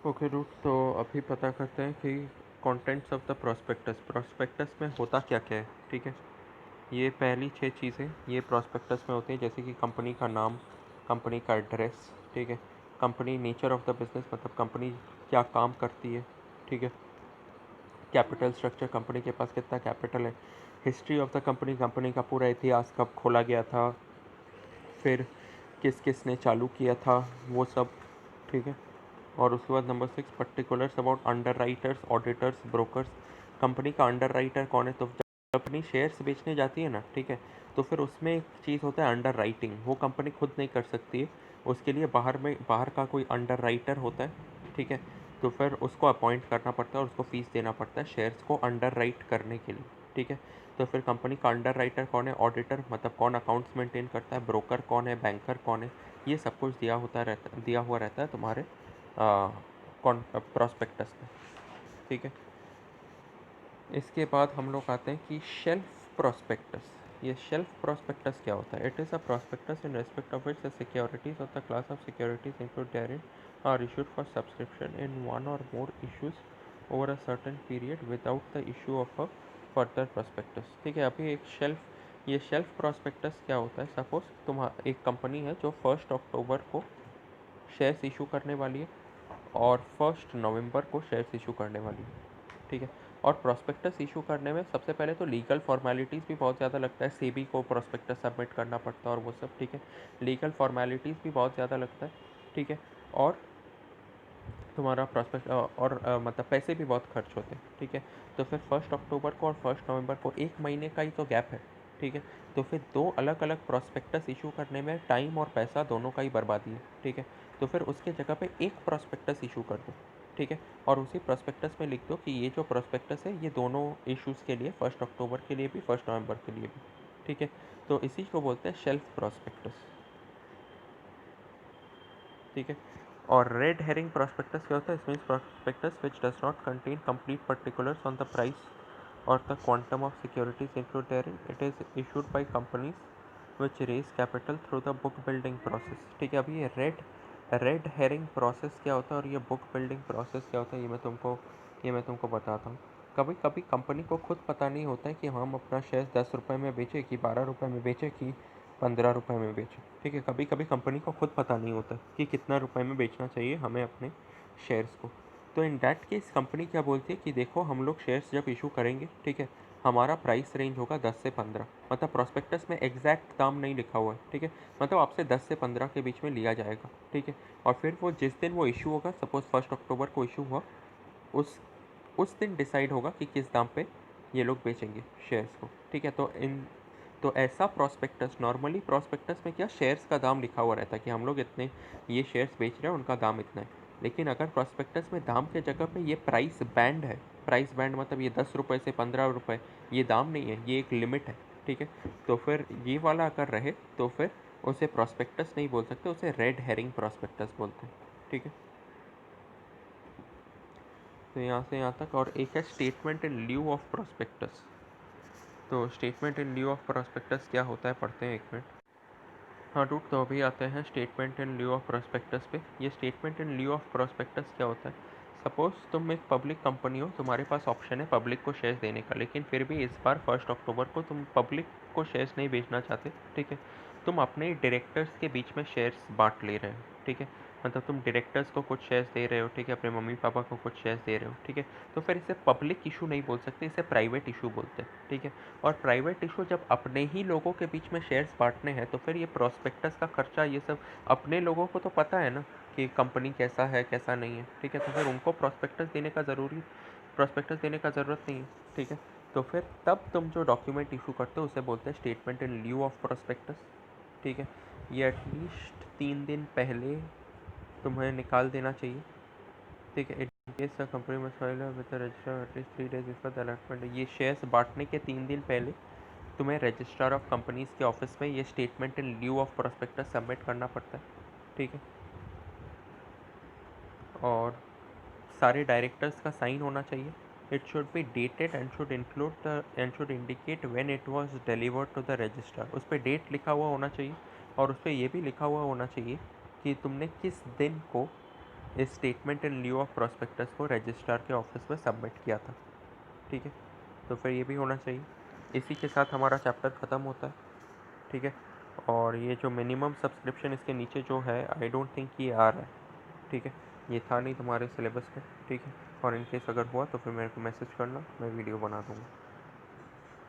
Okay root, तो अभी पता करते हैं कि contents of the prospectus prospectus में होता क्या क्या है। ठीक है, ये पहली 6 चीज़ें ये प्रोस्पेक्टस में होती हैं, जैसे कि कंपनी का नाम, कंपनी का एड्रेस, ठीक है, company nature of the business मतलब कंपनी क्या काम करती है, ठीक है, कैपिटल स्ट्रक्चर कंपनी के पास कितना कैपिटल है, history of the company company का पूरा इतिहास कब खोला गया था, फिर किस किस ने चालू किया था वो सब, ठीक है। और उसके बाद number 6 particulars about under writers, auditors, brokers. Company का अंडर राइटर कौन है, तो जब कंपनी शेयर्स बेचने जाती है ना, ठीक है, तो फिर उसमें एक चीज़ होता है अंडर राइटिंग, वो कंपनी खुद नहीं कर सकती है, उसके लिए बाहर का कोई अंडर राइटर होता है, ठीक है, तो फिर उसको अपॉइंट करना पड़ता है और उसको फीस देना पड़ता है शेयर्स को अंडर राइट करने के लिए, ठीक है। तो फिर कंपनी का अंडर राइटर कौन है, ऑडिटर मतलब कौन अकाउंट्स मेंटेन करता है, ब्रोकर कौन है, बैंकर कौन है, ये सब कुछ दिया हुआ रहता है तुम्हारे प्रॉस्पेक्टस में, ठीक है। इसके बाद हम लोग आते हैं कि शेल्फ प्रोस्पेक्टस। ये शेल्फ प्रोस्पेक्टस क्या होता है, it is a prospectus in respect of which the securities of the class of securities included therein are issued for subscription in one और more issues over a certain period without the issue of a further prospectus, ठीक है। अभी एक shelf ये shelf prospectus क्या होता है, suppose एक कंपनी है जो 1 अक्टूबर को शेयर्स इशू करने वाली है और 1 नवंबर को शेयर्स इशू करने वाली है, ठीक है। और प्रोस्पेक्टस इशू करने में सबसे पहले तो लीगल फॉर्मेलिटीज़ भी बहुत ज़्यादा लगता है, सेबी को प्रोस्पेक्टस सबमिट करना पड़ता है और वो सब, ठीक है। लीगल फॉर्मेलिटीज़ भी बहुत ज़्यादा लगता है, ठीक है। और तुम्हारा प्रोस्पेक्ट मतलब पैसे भी बहुत खर्च होते हैं, ठीक है। तो फिर 1 अक्टूबर को और 1 नवंबर को 1 महीने का ही तो गैप है, ठीक है। तो फिर दो अलग अलग प्रोस्पेक्टस इशू करने में टाइम और पैसा दोनों का ही बर्बादी है, ठीक है। तो फिर उसके जगह पे एक प्रोस्पेक्टस इशू कर दो, ठीक है। और उसी प्रोस्पेक्टस में लिख दो कि ये जो प्रोस्पेक्टस है ये दोनों इश्यूज़ के लिए, 1 अक्टूबर के लिए भी 1 नवंबर के लिए भी, ठीक है। तो इसी को बोलते हैं शेल्फ प्रोस्पेक्टस, ठीक है। और रेड हेरिंग प्रोस्पेक्टस क्या होता है, इसमें prospectus which does not contain complete particulars on the price और the quantum of securities included therein, it is issued by companies which raise capital through the book building process, ठीक है। अभी ये red herring process क्या होता है और ये बुक बिल्डिंग प्रोसेस क्या होता है, ये मैं तुमको बताता हूँ। कभी कभी कंपनी को खुद पता नहीं होता है कि हम अपना शेयर 10 रुपये में बेचें कि 12 रुपये में बेचें कि 15 रुपये में बेचें, ठीक है। कभी कभी कंपनी को खुद पता नहीं होता कि कितना रुपए में बेचना चाहिए हमें अपने शेयर्स को। तो इन डैट केस कंपनी क्या बोलती है कि देखो हम लोग शेयर्स जब इशू करेंगे, ठीक है, हमारा प्राइस रेंज होगा 10 से 15, मतलब प्रोस्पेक्टस में एग्जैक्ट दाम नहीं लिखा हुआ है, ठीक है, मतलब आपसे 10 से 15 के बीच में लिया जाएगा, ठीक है। और फिर वो जिस दिन वो इशू होगा, सपोज 1 अक्टूबर को इशू हुआ, उस उस दिन डिसाइड होगा कि किस दाम पे ये लोग बेचेंगे शेयर्स को, ठीक है। तो ऐसा प्रोस्पेक्टस, नॉर्मली प्रोस्पेक्टस में क्या शेयर्स का दाम लिखा हुआ रहता है कि हम लोग इतने ये शेयर्स बेच रहे हैं, उनका दाम इतना है। लेकिन अगर प्रोस्पेक्टस में दाम के जगह पे ये प्राइस बैंड है, प्राइस बैंड मतलब ये 10 रुपये से 15 रुपये, ये दाम नहीं है, ये एक लिमिट है, ठीक है। तो फिर ये वाला अगर रहे तो फिर उसे प्रोस्पेक्टस नहीं बोल सकते, उसे रेड हेरिंग प्रोस्पेक्टस बोलते हैं, ठीक है। तो यहाँ से यहाँ तक। और एक है statement in lieu of prospectus. तो statement in lieu of prospectus क्या होता है, पढ़ते हैं 1 मिनट। हाँ डूड, तो अभी आते हैं statement in lieu of prospectus पे। ये statement in lieu of prospectus क्या होता है, सपोज तुम एक पब्लिक कंपनी हो, तुम्हारे पास ऑप्शन है पब्लिक को शेयर्स देने का, लेकिन फिर भी इस बार 1 अक्टूबर को तुम पब्लिक को शेयर्स नहीं बेचना चाहते, ठीक है। तुम अपने डायरेक्टर्स के बीच में शेयर्स बांट ले रहे हो, ठीक है, मतलब तुम डायरेक्टर्स को कुछ शेयर्स दे रहे हो, ठीक है, अपने मम्मी पापा को कुछ शेयर्स दे रहे हो, ठीक है। तो फिर इसे पब्लिक इशू नहीं बोल सकते, इसे प्राइवेट इशू बोलते हैं, ठीक है। और प्राइवेट इशू जब अपने ही लोगों के बीच में शेयर्स बांटने हैं, तो फिर ये प्रोस्पेक्टस का खर्चा ये सब अपने लोगों को तो पता है ना कि कंपनी कैसा है कैसा नहीं है, ठीक है। तो फिर उनको प्रोस्पेक्टस देने का ज़रूरत नहीं है, ठीक है। तो फिर तब तुम जो डॉक्यूमेंट इशू करते हो उसे बोलते हैं statement in lieu of prospectus, ठीक है। ये एटलीस्ट 3 दिन पहले तुम्हें निकाल देना चाहिए, ठीक है। In case the company must file with the register at least 3 days before the allotment. ये शेयर्स बांटने के 3 दिन पहले तुम्हें रजिस्ट्रार ऑफ कंपनीज के ऑफिस में ये statement in lieu of prospectus submit करना पड़ता है, ठीक है। और सारे डायरेक्टर्स का साइन होना चाहिए। It should be dated and should indicate when it was delivered to the registrar. उस पर डेट लिखा हुआ होना चाहिए और उस पर यह भी लिखा हुआ होना चाहिए कि तुमने किस दिन को statement in lieu of prospectus को रजिस्ट्रार के ऑफिस में सबमिट किया था। ठीक है, तो फिर ये भी होना चाहिए। इसी के साथ हमारा चैप्टर ख़त्म होता है। ठीक है, और ये जो मिनिमम सब्सक्रिप्शन इसके नीचे जो है, आई डोंट थिंक ये आ रहा है। ठीक है, ये था नहीं तुम्हारे सिलेबस में। ठीक है, और इन केस अगर हुआ तो फिर मेरे को मैसेज करना, मैं वीडियो बना दूँगा।